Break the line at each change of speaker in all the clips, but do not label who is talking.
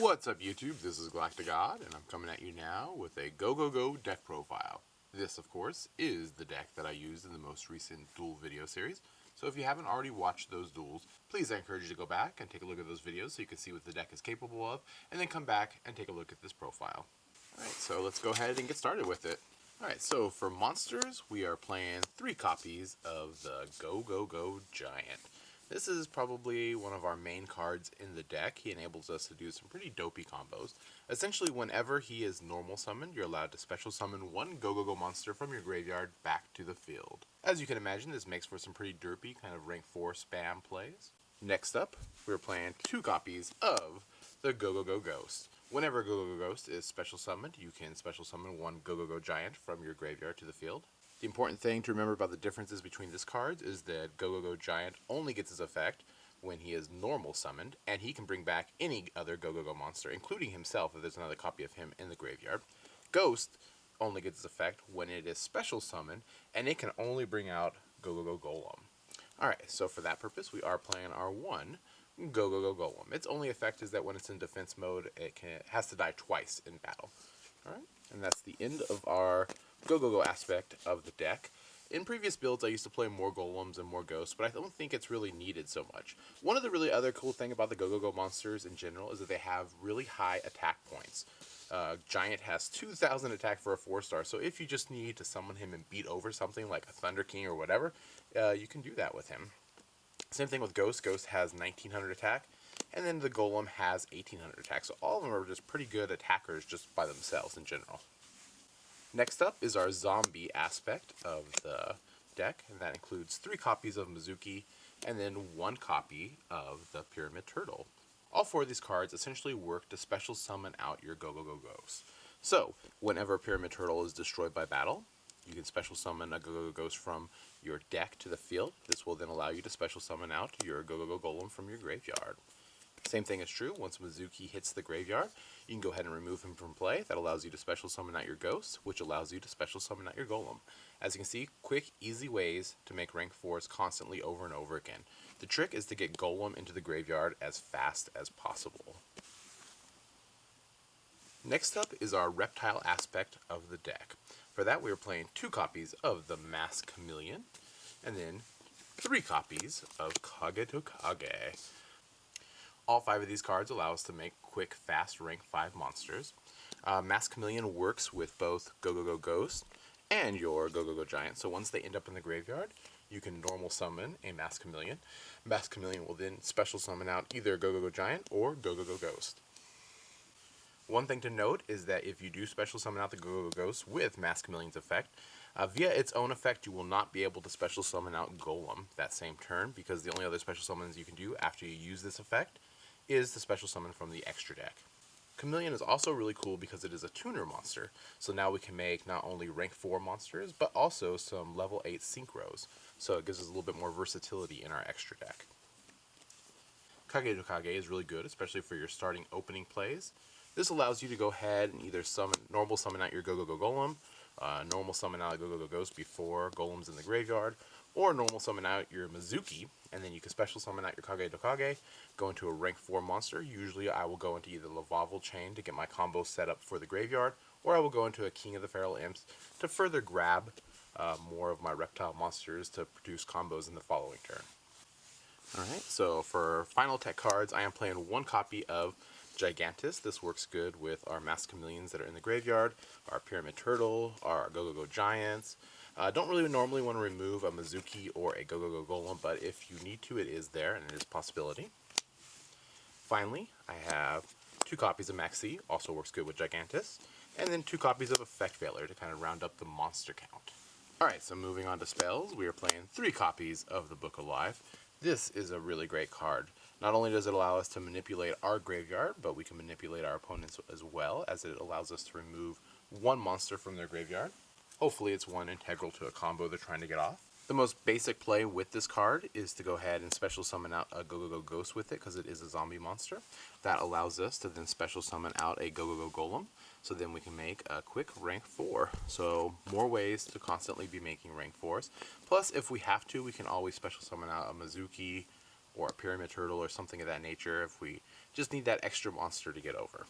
What's up YouTube, this is GalacticGod, and I'm coming at you now with a GoGoGo deck profile. This, of course, is the deck that I used in the most recent duel video series, so if you haven't already watched those duels, please I encourage you to go back and take a look at those videos so you can see what the deck is capable of, and then come back and take a look at this profile. Alright, so let's go ahead and get started with it. Alright, so for monsters, we are playing 3 copies of the GoGoGo Giant. This is probably one of our main cards in the deck. He enables us to do some pretty dopey combos. Essentially, whenever he is normal summoned, you're allowed to special summon one GoGoGo monster from your graveyard back to the field. As you can imagine, this makes for some pretty derpy kind of rank 4 spam plays. Next up, we're playing 2 copies of the GoGoGo Ghost. Whenever GoGoGo Ghost is special summoned, you can special summon one GoGoGo Giant from your graveyard to the field. The important thing to remember about the differences between this card is that GoGoGo Giant only gets his effect when he is normal summoned, and he can bring back any other GoGoGo monster, including himself if there's another copy of him in the graveyard. Ghost only gets its effect when it is special summoned, and it can only bring out GoGoGo Golem. Alright, so for that purpose, we are playing our one GoGoGo Golem. Its only effect is that when it's in defense mode, it has to die twice in battle. Alright, and that's the end of our GoGoGo aspect of the deck. In previous builds, I used to play more Golems and more Ghosts, but I don't think it's really needed so much. One of the really other cool thing about the GoGoGo monsters in general is that they have really high attack points. Giant has 2,000 attack for a 4-star, so if you just need to summon him and beat over something like a Thunder King or whatever, you can do that with him. Same thing with Ghost. Ghost has 1,900 attack, and then the Golem has 1,800 attack, so all of them are just pretty good attackers just by themselves in general. Next up is our zombie aspect of the deck, and that includes 3 copies of Mezuki and then 1 copy of the Pyramid Turtle. All 4 of these cards essentially work to special summon out your GoGoGo Ghost. So, whenever a Pyramid Turtle is destroyed by battle, you can special summon a GoGoGo Ghost from your deck to the field. This will then allow you to special summon out your GoGoGo Golem from your graveyard. Same thing is true, once Mezuki hits the graveyard, you can go ahead and remove him from play. That allows you to special summon out your Ghost, which allows you to special summon out your Golem. As you can see, quick, easy ways to make rank 4s constantly over and over again. The trick is to get Golem into the graveyard as fast as possible. Next up is our reptile aspect of the deck. For that, we are playing 2 copies of the Masked Chameleon, and then 3 copies of Kagetokage. All 5 of these cards allow us to make quick, fast rank 5 monsters. Masked Chameleon works with both GoGoGo Ghost and your GoGoGo Giant, so once they end up in the graveyard, you can normal summon a Masked Chameleon. Masked Chameleon will then special summon out either GoGoGo Giant or GoGoGo Ghost. One thing to note is that if you do special summon out the GoGoGo Ghost with Masked Chameleon's effect, via its own effect you will not be able to special summon out Golem that same turn, because the only other special summons you can do after you use this effect is the special summon from the extra deck. Chameleon is also really cool because it is a tuner monster, so now we can make not only rank 4 monsters, but also some level 8 synchros, so it gives us a little bit more versatility in our extra deck. Kagetokage is really good, especially for your starting opening plays. This allows you to go ahead and either normal summon out your GoGoGo Golem, normal summon out a GoGoGo Ghost before Golem's in the graveyard, or normal summon out your Mezuki, and then you can special summon out your Kagetokage, go into a rank 4 monster. Usually I will go into either Lavalval Chain to get my combo set up for the graveyard, or I will go into a King of the Feral Imps to further grab more of my reptile monsters to produce combos in the following turn. Alright, so for final tech cards, I am playing 1 copy of Gigantes. This works good with our Masked Chameleons that are in the graveyard, our Pyramid Turtle, our GoGoGo Giants. Don't really normally want to remove a Mezuki or a GoGoGo Golem, but if you need to, it is there, and it is a possibility. Finally, I have 2 copies of Maxx, also works good with Gigantes, and then 2 copies of Effect Failure to kind of round up the monster count. Alright, so moving on to spells, we are playing 3 copies of the Book of Life. This is a really great card. Not only does it allow us to manipulate our graveyard, but we can manipulate our opponents as well, as it allows us to remove 1 monster from their graveyard. Hopefully it's one integral to a combo they're trying to get off. The most basic play with this card is to go ahead and special summon out a GoGoGo Ghost with it, because it is a zombie monster. That allows us to then special summon out a GoGoGo Golem, so then we can make a quick rank 4. So more ways to constantly be making rank 4s. Plus, if we have to, we can always special summon out a Mezuki or a Pyramid Turtle or something of that nature if we Just need that extra monster to get over.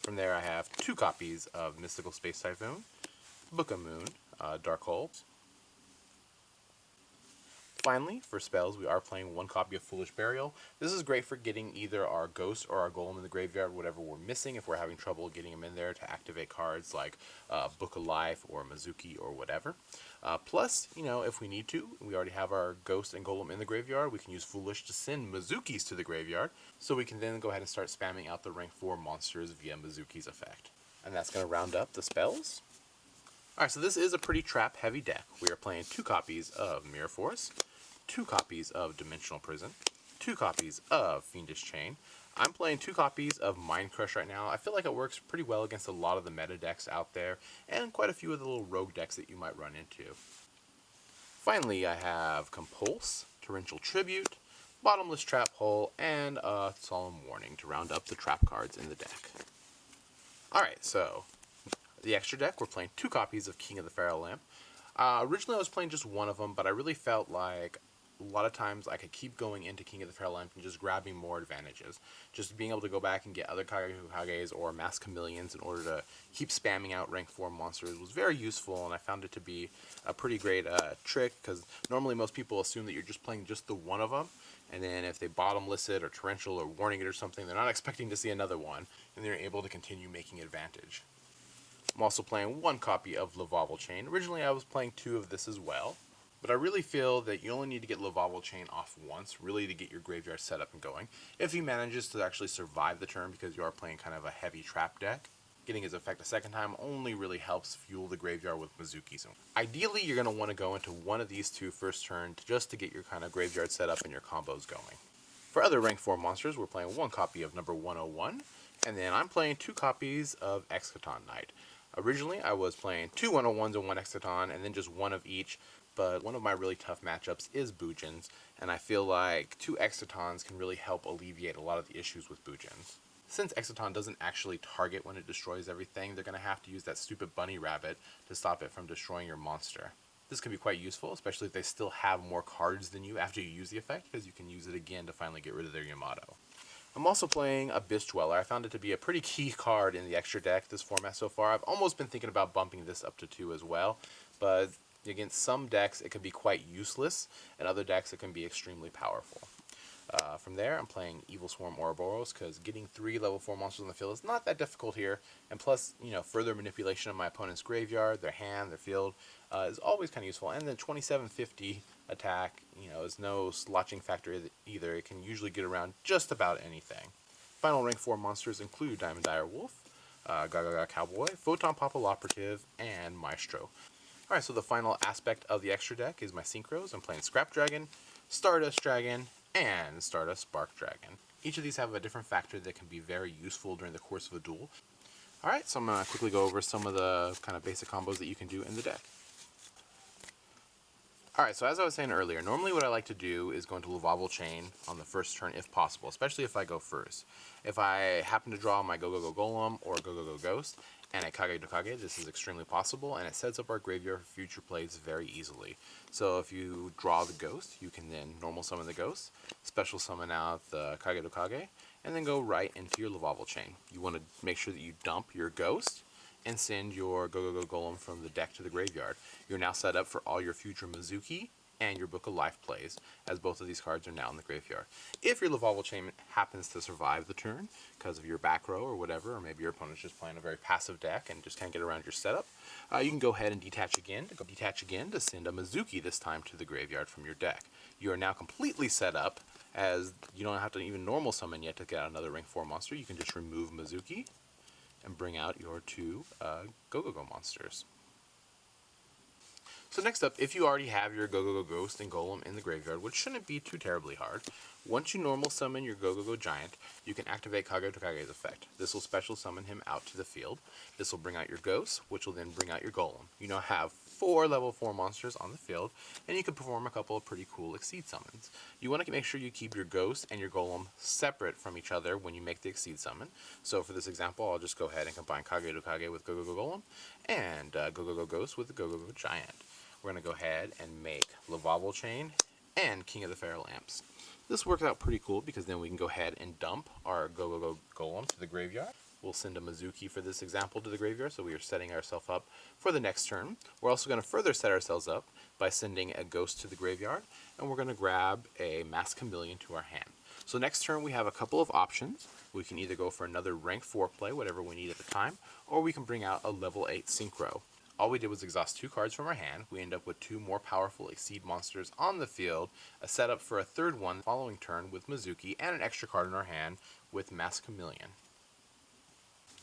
From there I have 2 copies of Mystical Space Typhoon, Book of Moon, Dark Hole. Finally, for spells, we are playing 1 copy of Foolish Burial. This is great for getting either our Ghost or our Golem in the graveyard, whatever we're missing, if we're having trouble getting them in there to activate cards like Book of Life or Mezuki or whatever. Plus, if we need to, we already have our Ghost and Golem in the graveyard, we can use Foolish to send Mezukis to the graveyard, so we can then go ahead and start spamming out the rank 4 monsters via Mezuki's effect. And that's going to round up the spells. Alright, so this is a pretty trap-heavy deck. We are playing 2 copies of Mirror Force, 2 copies of Dimensional Prison, 2 copies of Fiendish Chain. I'm playing 2 copies of Mind Crush right now. I feel like it works pretty well against a lot of the meta decks out there, and quite a few of the little rogue decks that you might run into. Finally, I have Compulse, Torrential Tribute, Bottomless Trap Hole, and Solemn Warning to round up the trap cards in the deck. Alright, so the extra deck, we're playing 2 copies of King of the Pharaoh Lamp. Originally I was playing just one of them, but I really felt like a lot of times I could keep going into King of the Pharaoh Lamp and just grabbing more advantages. Just being able to go back and get other Kagetokages or Masked Chameleons in order to keep spamming out rank 4 monsters was very useful, and I found it to be a pretty great trick, because normally most people assume that you're just playing just the one of them, and then if they bottomless it or torrential or warning it or something, they're not expecting to see another one, and they're able to continue making advantage. I'm also playing 1 copy of Lavalval Chain. Originally I was playing 2 of this as well, but I really feel that you only need to get Lavalval Chain off once, really, to get your graveyard set up and going. If he manages to actually survive the turn, because you are playing kind of a heavy trap deck, getting his effect a second time only really helps fuel the graveyard with Mezukis. Ideally, you're going to want to go into one of these 2 first turn just to get your kind of graveyard set up and your combos going. For other rank 4 monsters, we're playing 1 copy of number 101, and then I'm playing 2 copies of Exciton Knight. Originally, I was playing 2 101s and 1 Exciton, and then just 1 of each, but one of my really tough matchups is Djinns, and I feel like 2 Excitons can really help alleviate a lot of the issues with Djinns. Since Exciton doesn't actually target when it destroys everything, they're going to have to use that stupid bunny rabbit to stop it from destroying your monster. This can be quite useful, especially if they still have more cards than you after you use the effect, because you can use it again to finally get rid of their Yamato. I'm also playing Abyss Dweller. I found it to be a pretty key card in the extra deck this format so far. I've almost been thinking about bumping this up to 2 as well, but against some decks it can be quite useless, and other decks it can be extremely powerful. From there, I'm playing Evilswarm Ouroboros, because getting 3 level 4 monsters on the field is not that difficult here, and plus, further manipulation of my opponent's graveyard, their hand, their field, is always kind of useful. And the 2750 attack, is no slouching factor either. It can usually get around just about anything. Final rank 4 monsters include Diamond Dire Wolf, Gagaga Cowboy, Photon Papilloperative, and Maestroke. Alright, so the final aspect of the extra deck is my synchros. I'm playing Scrap Dragon, Stardust Dragon, and Stardust Spark Dragon. Each of these have a different factor that can be very useful during the course of a duel. Alright, so I'm going to quickly go over some of the kind of basic combos that you can do in the deck. Alright, so as I was saying earlier, normally what I like to do is go into Lavalval Chain on the first turn if possible, especially if I go first. If I happen to draw my GoGoGo Golem or GoGoGo Ghost and a Kagetokage, this is extremely possible, and it sets up our graveyard for future plays very easily. So if you draw the Ghost, you can then normal summon the Ghost, special summon out the Kagetokage, and then go right into your Lavalval Chain. You want to make sure that you dump your Ghost and send your GoGoGo Golem from the deck to the graveyard. You're now set up for all your future Mezuki and your Book of Life plays, as both of these cards are now in the graveyard. If your Lavalval Chain happens to survive the turn because of your back row or whatever, or maybe your opponent's just playing a very passive deck and just can't get around your setup, you can go ahead and detach again to send a Mezuki this time to the graveyard from your deck. You are now completely set up, as you don't have to even normal summon yet to get out another rank 4 monster. You can just remove Mezuki and bring out your 2 GoGoGo monsters. So next up, if you already have your GoGoGo Ghost and Golem in the graveyard, which shouldn't be too terribly hard, once you normal summon your GoGoGo Giant, you can activate Kagetokage's effect. This will special summon him out to the field. This will bring out your Ghost, which will then bring out your Golem. You now have 4 level 4 monsters on the field, and you can perform a couple of pretty cool Exceed summons. You want to make sure you keep your Ghost and your Golem separate from each other when you make the Exceed summon. So for this example, I'll just go ahead and combine Kagetokage with GoGoGo Golem, and GoGoGo Ghost with the GoGoGo Giant. We're going to go ahead and make Lavalval Chain and King of the Pharaoh Lamps. This works out pretty cool because then we can go ahead and dump our GoGoGo Golem to the graveyard. We'll send a Mezuki for this example to the graveyard, so we are setting ourselves up for the next turn. We're also going to further set ourselves up by sending a Ghost to the graveyard, and we're going to grab a Masked Chameleon to our hand. So next turn we have a couple of options. We can either go for another rank 4 play, whatever we need at the time, or we can bring out a level 8 Synchro. All we did was exhaust 2 cards from our hand. We end up with 2 more powerful Exceed monsters on the field, a setup for a third one the following turn with Mezuki, and an extra card in our hand with Masked Chameleon.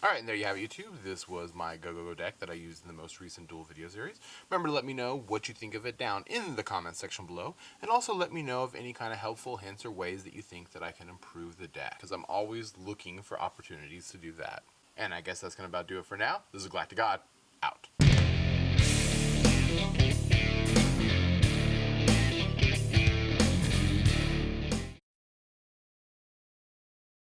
Alright, and there you have it, YouTube. This was my GoGoGo deck that I used in the most recent duel video series. Remember to let me know what you think of it down in the comments section below, and also let me know of any kind of helpful hints or ways that you think that I can improve the deck, because I'm always looking for opportunities to do that. And I guess that's going to about do it for now. This is GalacticGod.